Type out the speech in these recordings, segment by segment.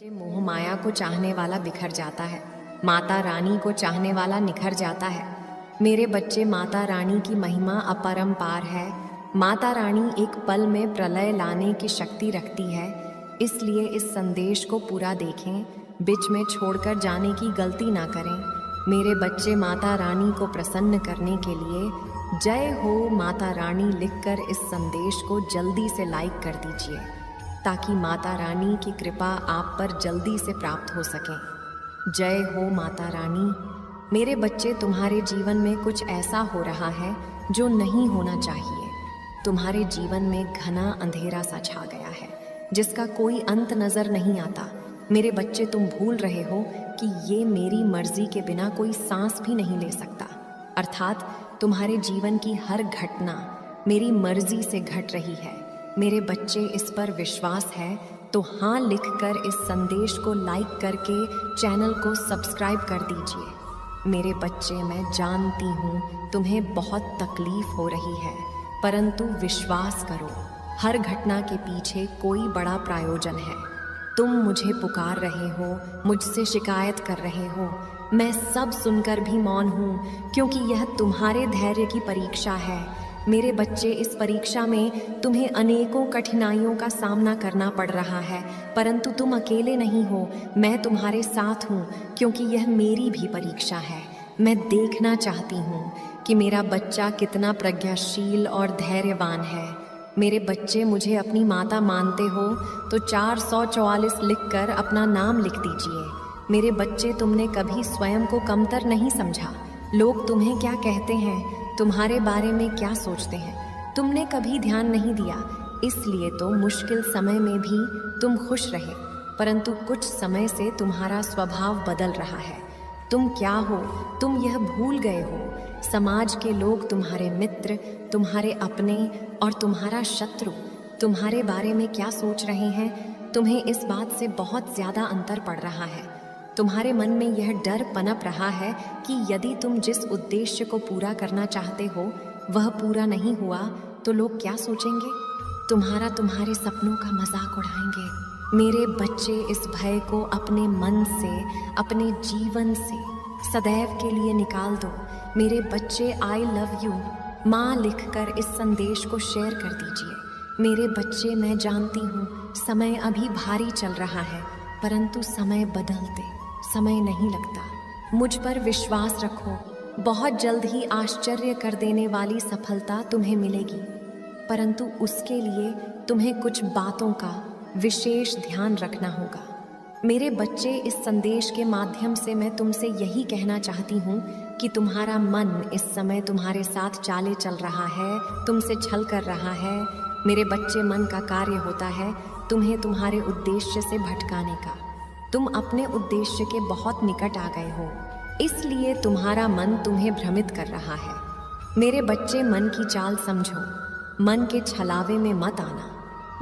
बच्चे मोह माया को चाहने वाला बिखर जाता है, माता रानी को चाहने वाला निखर जाता है। मेरे बच्चे, माता रानी की महिमा अपरंपार है। माता रानी एक पल में प्रलय लाने की शक्ति रखती है, इसलिए इस संदेश को पूरा देखें, बीच में छोड़कर जाने की गलती ना करें। मेरे बच्चे, माता रानी को प्रसन्न करने के लिए जय हो माता रानी लिखकर इस संदेश को जल्दी से लाइक कर दीजिए, ताकि माता रानी की कृपा आप पर जल्दी से प्राप्त हो सके। जय हो माता रानी। मेरे बच्चे, तुम्हारे जीवन में कुछ ऐसा हो रहा है जो नहीं होना चाहिए। तुम्हारे जीवन में घना अंधेरा सा छा गया है, जिसका कोई अंत नजर नहीं आता। मेरे बच्चे, तुम भूल रहे हो कि ये मेरी मर्जी के बिना कोई सांस भी नहीं ले सकता। अर्थात तुम्हारे जीवन की हर घटना मेरी मर्जी से घट रही है। मेरे बच्चे, इस पर विश्वास है तो हाँ लिखकर इस संदेश को लाइक करके चैनल को सब्सक्राइब कर दीजिए। मेरे बच्चे, मैं जानती हूँ तुम्हें बहुत तकलीफ हो रही है, परंतु विश्वास करो, हर घटना के पीछे कोई बड़ा प्रायोजन है। तुम मुझे पुकार रहे हो, मुझसे शिकायत कर रहे हो, मैं सब सुनकर भी मौन हूँ, क्योंकि यह तुम्हारे धैर्य की परीक्षा है। मेरे बच्चे, इस परीक्षा में तुम्हें अनेकों कठिनाइयों का सामना करना पड़ रहा है, परंतु तुम अकेले नहीं हो, मैं तुम्हारे साथ हूँ, क्योंकि यह मेरी भी परीक्षा है। मैं देखना चाहती हूँ कि मेरा बच्चा कितना प्रज्ञाशील और धैर्यवान है। मेरे बच्चे, मुझे अपनी माता मानते हो तो 444 लिखकर अपना नाम लिख दीजिए। मेरे बच्चे, तुमने कभी स्वयं को कमतर नहीं समझा। लोग तुम्हें क्या कहते हैं, तुम्हारे बारे में क्या सोचते हैं, तुमने कभी ध्यान नहीं दिया। इसलिए तो मुश्किल समय में भी तुम खुश रहे, परंतु कुछ समय से तुम्हारा स्वभाव बदल रहा है। तुम क्या हो, तुम यह भूल गए हो। समाज के लोग तुम्हारे मित्र, तुम्हारे अपने और तुम्हारा शत्रु तुम्हारे बारे में क्या सोच रहे हैं, तुम्हें इस बात से बहुत ज़्यादा अंतर पड़ रहा है। तुम्हारे मन में यह डर पनप रहा है कि यदि तुम जिस उद्देश्य को पूरा करना चाहते हो वह पूरा नहीं हुआ तो लोग क्या सोचेंगे, तुम्हारे सपनों का मजाक उड़ाएंगे। मेरे बच्चे, इस भय को अपने मन से, अपने जीवन से सदैव के लिए निकाल दो। मेरे बच्चे, आई लव यू माँ लिखकर इस संदेश को शेयर कर दीजिए। मेरे बच्चे, मैं जानती हूँ समय अभी भारी चल रहा है, परंतु समय बदलते समय नहीं लगता। मुझ पर विश्वास रखो, बहुत जल्द ही आश्चर्य कर देने वाली सफलता तुम्हें मिलेगी, परंतु उसके लिए तुम्हें कुछ बातों का विशेष ध्यान रखना होगा। मेरे बच्चे, इस संदेश के माध्यम से मैं तुमसे यही कहना चाहती हूँ कि तुम्हारा मन इस समय तुम्हारे साथ चाले चल रहा है, तुमसे छल कर रहा है। मेरे बच्चे, मन का कार्य होता है तुम्हें तुम्हारे उद्देश्य से भटकाने का। तुम अपने उद्देश्य के बहुत निकट आ गए हो, इसलिए तुम्हारा मन तुम्हें भ्रमित कर रहा है। मेरे बच्चे, मन की चाल समझो, मन के छलावे में मत आना।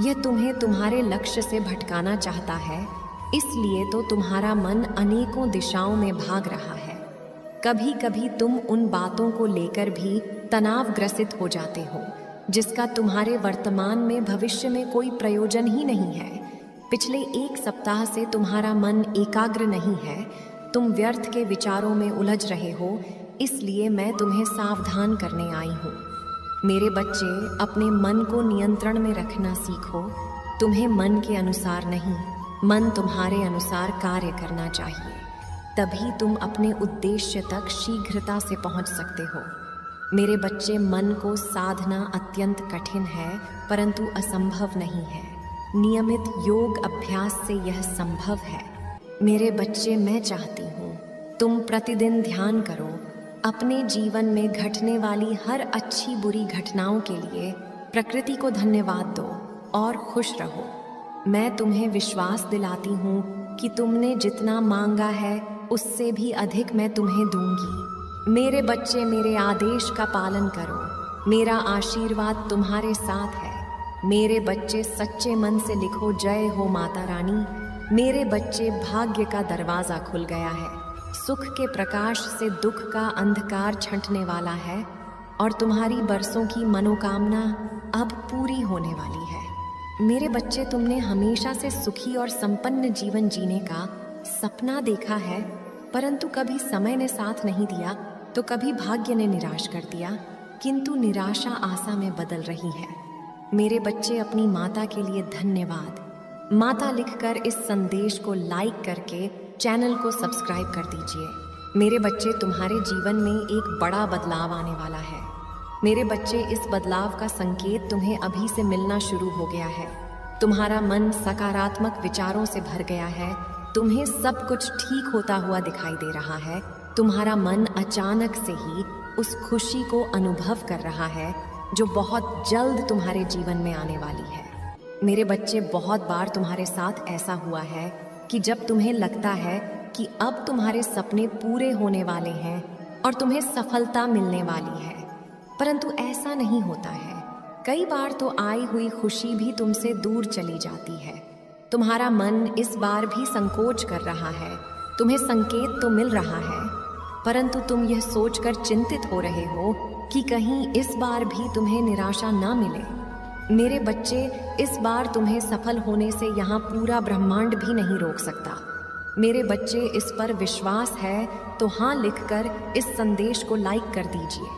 यह तुम्हें तुम्हारे लक्ष्य से भटकाना चाहता है, इसलिए तो तुम्हारा मन अनेकों दिशाओं में भाग रहा है। कभी कभी तुम उन बातों को लेकर भी तनावग्रसित हो जाते हो जिसका तुम्हारे वर्तमान में भविष्य में कोई प्रयोजन ही नहीं है। पिछले 1 सप्ताह से तुम्हारा मन एकाग्र नहीं है, तुम व्यर्थ के विचारों में उलझ रहे हो, इसलिए मैं तुम्हें सावधान करने आई हूँ। मेरे बच्चे, अपने मन को नियंत्रण में रखना सीखो। तुम्हें मन के अनुसार नहीं, मन तुम्हारे अनुसार कार्य करना चाहिए, तभी तुम अपने उद्देश्य तक शीघ्रता से पहुँच सकते हो। मेरे बच्चे, मन को साधना अत्यंत कठिन है, परंतु असंभव नहीं है। नियमित योग अभ्यास से यह संभव है। मेरे बच्चे, मैं चाहती हूँ तुम प्रतिदिन ध्यान करो, अपने जीवन में घटने वाली हर अच्छी बुरी घटनाओं के लिए प्रकृति को धन्यवाद दो और खुश रहो। मैं तुम्हें विश्वास दिलाती हूँ कि तुमने जितना मांगा है उससे भी अधिक मैं तुम्हें दूंगी। मेरे बच्चे, मेरे आदेश का पालन करो, मेरा आशीर्वाद तुम्हारे साथ है। मेरे बच्चे, सच्चे मन से लिखो जय हो माता रानी। मेरे बच्चे, भाग्य का दरवाज़ा खुल गया है, सुख के प्रकाश से दुख का अंधकार छंटने वाला है और तुम्हारी बरसों की मनोकामना अब पूरी होने वाली है। मेरे बच्चे, तुमने हमेशा से सुखी और संपन्न जीवन जीने का सपना देखा है, परंतु कभी समय ने साथ नहीं दिया तो कभी भाग्य ने निराश कर दिया, किंतु निराशा आशा में बदल रही है। मेरे बच्चे, अपनी माता के लिए धन्यवाद। माता लिखकर इस संदेश को लाइक करके चैनल को सब्सक्राइब कर दीजिए। मेरे बच्चे, तुम्हारे जीवन में एक बड़ा बदलाव आने वाला है। मेरे बच्चे, इस बदलाव का संकेत तुम्हें अभी से मिलना शुरू हो गया है। तुम्हारा मन सकारात्मक विचारों से भर गया है। तुम्हें सब कुछ ठीक होता हुआ दिखाई दे रहा है। तुम्हारा मन अचानक से ही उस खुशी को अनुभव कर रहा है जो बहुत जल्द तुम्हारे जीवन में आने वाली है। मेरे बच्चे, बहुत बार तुम्हारे साथ ऐसा हुआ है कि जब तुम्हें लगता है कि अब तुम्हारे सपने पूरे होने वाले हैं और तुम्हें सफलता मिलने वाली है, परंतु ऐसा नहीं होता है। कई बार तो आई हुई खुशी भी तुमसे दूर चली जाती है। तुम्हारा मन इस बार भी संकोच कर रहा है। तुम्हें संकेत तो मिल रहा है, परंतु तुम यह सोचकर चिंतित हो रहे हो कि कहीं इस बार भी तुम्हें निराशा ना मिले। मेरे बच्चे, इस बार तुम्हें सफल होने से यहाँ पूरा ब्रह्मांड भी नहीं रोक सकता। मेरे बच्चे, इस पर विश्वास है तो हाँ लिखकर इस संदेश को लाइक कर दीजिए।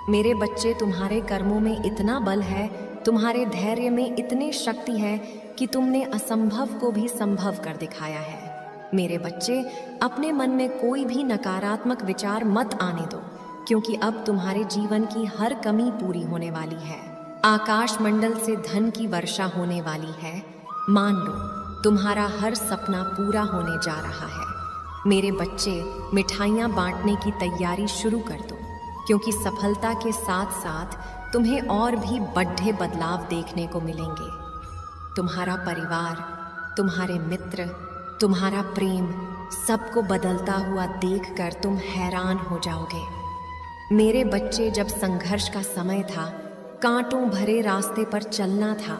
मेरे बच्चे, तुम्हारे कर्मों में इतना बल है, तुम्हारे धैर्य में इतनी शक्ति है कि तुमने असंभव को भी संभव कर दिखाया है। मेरे बच्चे, अपने मन में कोई भी नकारात्मक विचार मत आने दो, क्योंकि अब तुम्हारे जीवन की हर कमी पूरी होने वाली है। आकाश मंडल से धन की वर्षा होने वाली है। मान लो, तुम्हारा हर सपना पूरा होने जा रहा है। मेरे बच्चे, मिठाइयाँ बांटने की तैयारी शुरू कर दो, क्योंकि सफलता के साथ साथ तुम्हें और भी बड़े बदलाव देखने को मिलेंगे। तुम्हारा परिवार, तुम्हारे मित्र, तुम्हारा प्रेम, सबको बदलता हुआ देखकर तुम हैरान हो जाओगे। मेरे बच्चे, जब संघर्ष का समय था, कांटों भरे रास्ते पर चलना था,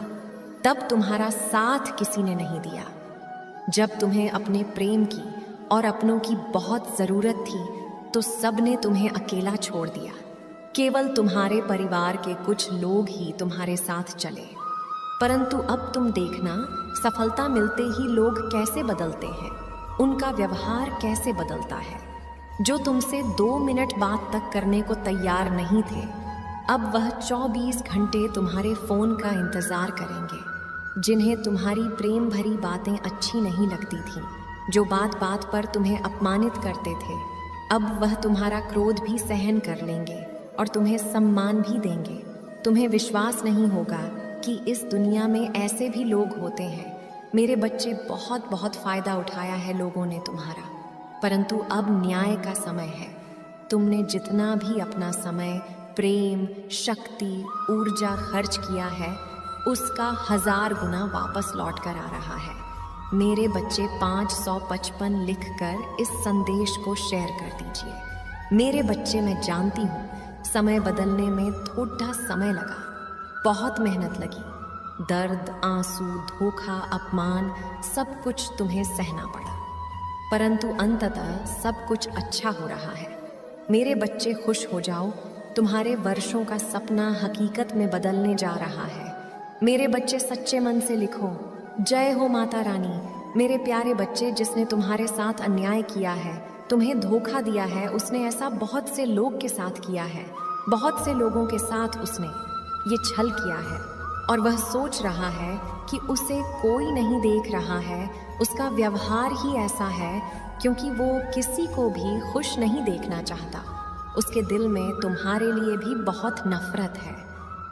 तब तुम्हारा साथ किसी ने नहीं दिया। जब तुम्हें अपने प्रेम की और अपनों की बहुत ज़रूरत थी, तो सबने तुम्हें अकेला छोड़ दिया। केवल तुम्हारे परिवार के कुछ लोग ही तुम्हारे साथ चले। परंतु अब तुम देखना, सफलता मिलते ही लोग कैसे बदलते हैं, उनका व्यवहार कैसे बदलता है। जो तुमसे 2 मिनट बात तक करने को तैयार नहीं थे, अब वह 24 घंटे तुम्हारे फ़ोन का इंतज़ार करेंगे। जिन्हें तुम्हारी प्रेम भरी बातें अच्छी नहीं लगती थीं, जो बात बात पर तुम्हें अपमानित करते थे, अब वह तुम्हारा क्रोध भी सहन कर लेंगे और तुम्हें सम्मान भी देंगे। तुम्हें विश्वास नहीं होगा कि इस दुनिया में ऐसे भी लोग होते हैं। मेरे बच्चे, बहुत बहुत फ़ायदा उठाया है लोगों ने तुम्हारा, परंतु अब न्याय का समय है। तुमने जितना भी अपना समय, प्रेम, शक्ति, ऊर्जा खर्च किया है, उसका 1000 गुना वापस लौट कर आ रहा है। मेरे बच्चे, 555 लिखकर इस संदेश को शेयर कर दीजिए। मेरे बच्चे, मैं जानती हूँ समय बदलने में थोड़ा समय लगा, बहुत मेहनत लगी, दर्द, आंसू, धोखा, अपमान, सब कुछ तुम्हें सहना पड़ा, परंतु अंततः सब कुछ अच्छा हो रहा है। मेरे बच्चे, खुश हो जाओ, तुम्हारे वर्षों का सपना हकीकत में बदलने जा रहा है। मेरे बच्चे, सच्चे मन से लिखो, जय हो माता रानी। मेरे प्यारे बच्चे, जिसने तुम्हारे साथ अन्याय किया है, तुम्हें धोखा दिया है, उसने ऐसा बहुत से लोग के साथ किया है। बहुत से लोगों के साथ उसने ये छल किया है और वह सोच रहा है कि उसे कोई नहीं देख रहा है। उसका व्यवहार ही ऐसा है क्योंकि वो किसी को भी खुश नहीं देखना चाहता। उसके दिल में तुम्हारे लिए भी बहुत नफरत है।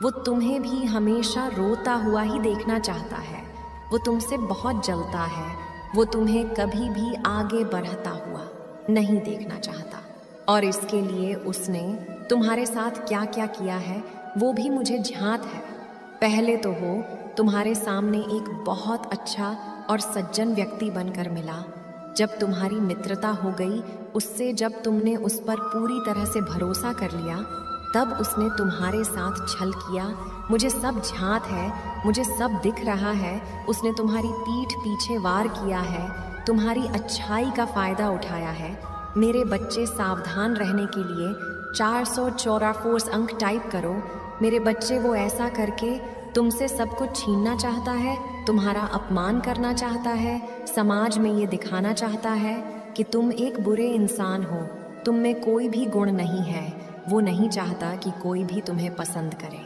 वो तुम्हें भी हमेशा रोता हुआ ही देखना चाहता है। वो तुमसे बहुत जलता है। वो तुम्हें कभी भी आगे बढ़ता हुआ नहीं देखना चाहता। और इसके लिए उसने तुम्हारे साथ क्या क्या किया है वो भी मुझे झांत है। पहले तो वो तुम्हारे सामने एक बहुत अच्छा और सज्जन व्यक्ति बनकर मिला। जब तुम्हारी मित्रता हो गई उससे, जब तुमने उस पर पूरी तरह से भरोसा कर लिया, तब उसने तुम्हारे साथ छल किया। मुझे सब झांत है, मुझे सब दिख रहा है। उसने तुम्हारी पीठ पीछे वार किया है, तुम्हारी अच्छाई का फ़ायदा उठाया है। मेरे बच्चे, सावधान रहने के लिए 444 अंक टाइप करो। मेरे बच्चे, वो ऐसा करके तुमसे सब कुछ छीनना चाहता है, तुम्हारा अपमान करना चाहता है, समाज में ये दिखाना चाहता है कि तुम एक बुरे इंसान हो, तुम में कोई भी गुण नहीं है। वो नहीं चाहता कि कोई भी तुम्हें पसंद करे,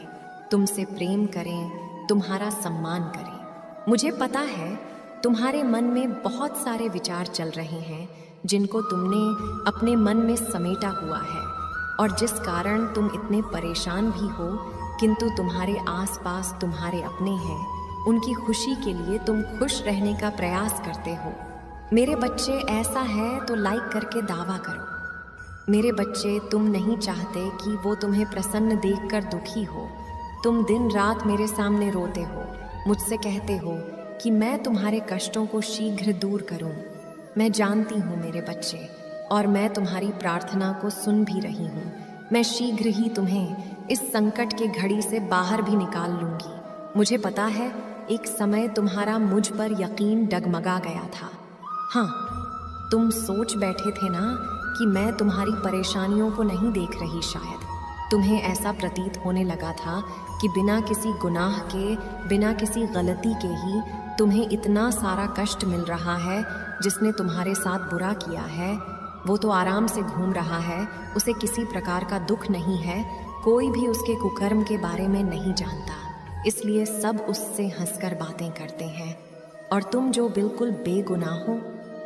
तुमसे प्रेम करें, तुम्हारा सम्मान करें। मुझे पता है तुम्हारे मन में बहुत सारे विचार चल रहे हैं जिनको तुमने अपने मन में समेटा हुआ है और जिस कारण तुम इतने परेशान भी हो, किंतु तुम्हारे आसपास तुम्हारे अपने हैं, उनकी खुशी के लिए तुम खुश रहने का प्रयास करते हो। मेरे बच्चे, ऐसा है तो लाइक करके दावा करो। मेरे बच्चे, तुम नहीं चाहते कि वो तुम्हें प्रसन्न देखकर दुखी हो। तुम दिन रात मेरे सामने रोते हो, मुझसे कहते हो कि मैं तुम्हारे कष्टों को शीघ्र दूर करूं। मैं जानती हूँ मेरे बच्चे, और मैं तुम्हारी प्रार्थना को सुन भी रही हूँ। मैं शीघ्र ही तुम्हें इस संकट की घड़ी से बाहर भी निकाल लूँगी। मुझे पता है एक समय तुम्हारा मुझ पर यकीन डगमगा गया था। हाँ, तुम सोच बैठे थे ना कि मैं तुम्हारी परेशानियों को नहीं देख रही। शायद तुम्हें ऐसा प्रतीत होने लगा था कि बिना किसी गुनाह के, बिना किसी गलती के ही तुम्हें इतना सारा कष्ट मिल रहा है। जिसने तुम्हारे साथ बुरा किया है वो तो आराम से घूम रहा है, उसे किसी प्रकार का दुख नहीं है, कोई भी उसके कुकर्म के बारे में नहीं जानता, इसलिए सब उससे हंसकर बातें करते हैं। और तुम जो बिल्कुल बेगुनाह हो,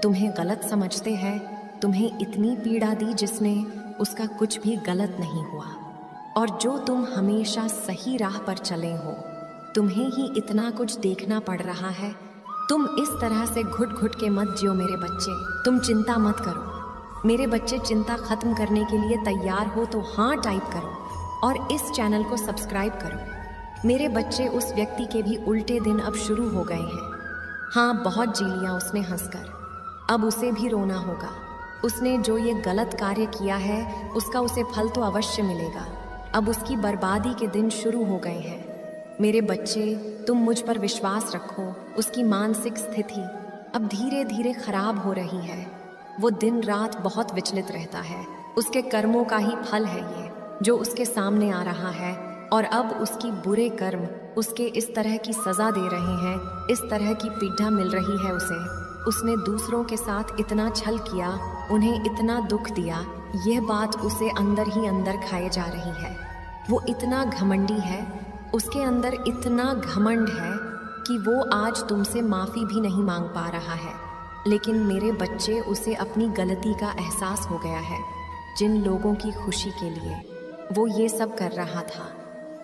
तुम्हें गलत समझते हैं, तुम्हें इतनी पीड़ा दी जिसने उसका कुछ भी गलत नहीं हुआ, और जो तुम हमेशा सही राह पर चले हो, तुम्हें ही इतना कुछ देखना पड़ रहा है। तुम इस तरह से घुट घुट के मत जियो मेरे बच्चे, तुम चिंता मत करो। मेरे बच्चे, चिंता खत्म करने के लिए तैयार हो तो हाँ टाइप करो और इस चैनल को सब्सक्राइब करो। मेरे बच्चे, उस व्यक्ति के भी उल्टे दिन अब शुरू हो गए हैं। हाँ, बहुत जी लिया उसने हंसकर, अब उसे भी रोना होगा। उसने जो ये गलत कार्य किया है उसका उसे फल तो अवश्य मिलेगा। अब उसकी बर्बादी के दिन शुरू हो गए हैं। मेरे बच्चे, तुम मुझ पर विश्वास रखो। उसकी मानसिक स्थिति अब धीरे धीरे खराब हो रही है। वो दिन रात बहुत विचलित रहता है। उसके कर्मों का ही फल है ये जो उसके सामने आ रहा है, और अब उसकी बुरे कर्म उसके इस तरह की सजा दे रहे हैं, इस तरह की पीड़ा मिल रही है उसे। उसने दूसरों के साथ इतना छल किया, उन्हें इतना दुख दिया, यह बात उसे अंदर ही अंदर खाए जा रही है। वो इतना घमंडी है, उसके अंदर इतना घमंड है कि वो आज तुमसे माफ़ी भी नहीं मांग पा रहा है। लेकिन मेरे बच्चे, उसे अपनी गलती का एहसास हो गया है। जिन लोगों की खुशी के लिए वो ये सब कर रहा था,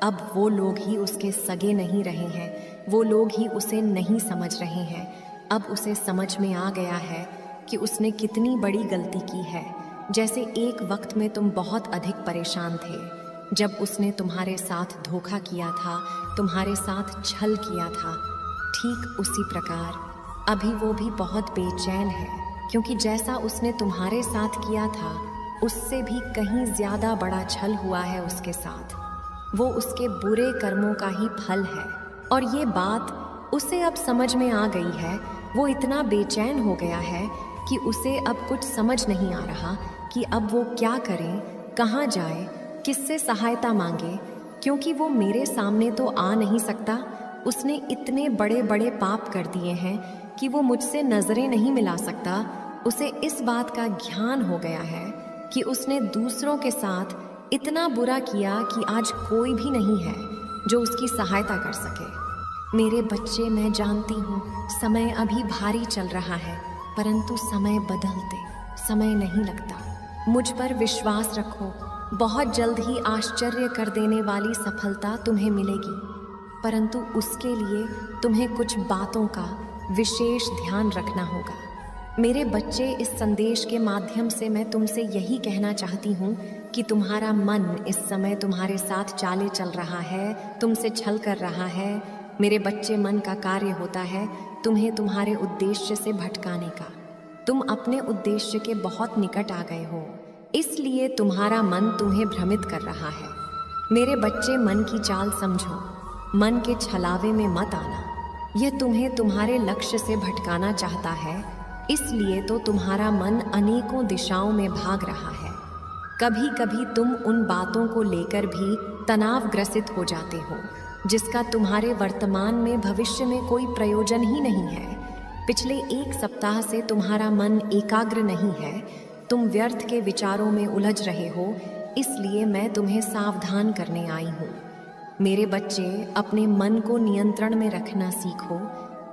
अब वो लोग ही उसके सगे नहीं रहे हैं, वो लोग ही उसे नहीं समझ रहे हैं। अब उसे समझ में आ गया है कि उसने कितनी बड़ी गलती की है। जैसे एक वक्त में तुम बहुत अधिक परेशान थे जब उसने तुम्हारे साथ धोखा किया था, तुम्हारे साथ छल किया था, ठीक उसी प्रकार अभी वो भी बहुत बेचैन है, क्योंकि जैसा उसने तुम्हारे साथ किया था उससे भी कहीं ज़्यादा बड़ा छल हुआ है उसके साथ। वो उसके बुरे कर्मों का ही फल है, और ये बात उसे अब समझ में आ गई है। वो इतना बेचैन हो गया है कि उसे अब कुछ समझ नहीं आ रहा कि अब वो क्या करे, कहाँ जाए, किससे सहायता मांगे, क्योंकि वो मेरे सामने तो आ नहीं सकता। उसने इतने बड़े बड़े पाप कर दिए हैं कि वो मुझसे नज़रें नहीं मिला सकता। उसे इस बात का ज्ञान हो गया है कि उसने दूसरों के साथ इतना बुरा किया कि आज कोई भी नहीं है जो उसकी सहायता कर सके। मेरे बच्चे, मैं जानती हूँ समय अभी भारी चल रहा है, परंतु समय बदलते समय नहीं लगता। मुझ पर विश्वास रखो, बहुत जल्द ही आश्चर्य कर देने वाली सफलता तुम्हें मिलेगी, परंतु उसके लिए तुम्हें कुछ बातों का विशेष ध्यान रखना होगा। मेरे बच्चे, इस संदेश के माध्यम से मैं तुमसे यही कहना चाहती हूँ कि तुम्हारा मन इस समय तुम्हारे साथ चाले चल रहा है, तुमसे छल कर रहा है। मेरे बच्चे, मन का कार्य होता है तुम्हें तुम्हारे उद्देश्य से भटकाने का। तुम अपने उद्देश्य के बहुत निकट आ गए हो, इसलिए तुम्हारा मन तुम्हें भ्रमित कर रहा है। मेरे बच्चे, मन की चाल समझो, मन के छलावे में मत आना। यह तुम्हें तुम्हारे लक्ष्य से भटकाना चाहता है, इसलिए तो तुम्हारा मन अनेकों दिशाओं में भाग रहा है। कभी कभी तुम उन बातों को लेकर भी तनावग्रसित हो जाते हो। जिसका तुम्हारे वर्तमान में भविष्य में कोई प्रयोजन ही नहीं है। पिछले 1 सप्ताह से तुम्हारा मन एकाग्र नहीं है, तुम व्यर्थ के विचारों में उलझ रहे हो, इसलिए मैं तुम्हें सावधान करने आई हूँ। मेरे बच्चे, अपने मन को नियंत्रण में रखना सीखो।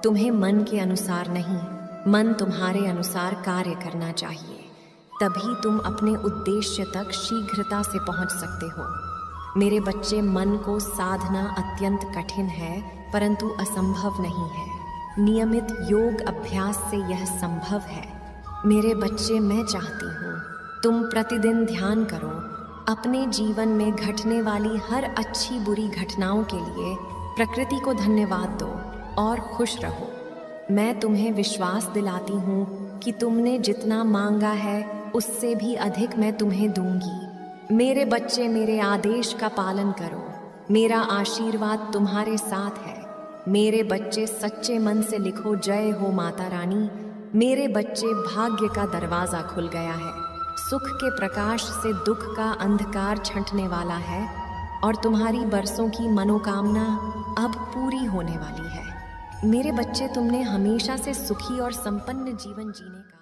तुम्हें मन के अनुसार नहीं, मन तुम्हारे अनुसार कार्य करना चाहिए, तभी तुम अपने उद्देश्य तक शीघ्रता से पहुंच सकते हो। मेरे बच्चे, मन को साधना अत्यंत कठिन है, परंतु असंभव नहीं है। नियमित योग अभ्यास से यह संभव है। मेरे बच्चे, मैं चाहती हूँ तुम प्रतिदिन ध्यान करो। अपने जीवन में घटने वाली हर अच्छी बुरी घटनाओं के लिए प्रकृति को धन्यवाद दो और खुश रहो। मैं तुम्हें विश्वास दिलाती हूँ कि तुमने जितना मांगा है उससे भी अधिक मैं तुम्हें दूंगी। मेरे बच्चे, मेरे आदेश का पालन करो। मेरा आशीर्वाद तुम्हारे साथ है। मेरे बच्चे, सच्चे मन से लिखो, जय हो माता रानी। मेरे बच्चे, भाग्य का दरवाज़ा खुल गया है। सुख के प्रकाश से दुख का अंधकार छंटने वाला है और तुम्हारी बरसों की मनोकामना अब पूरी होने वाली है। मेरे बच्चे, तुमने हमेशा से सुखी और संपन्न जीवन जीने का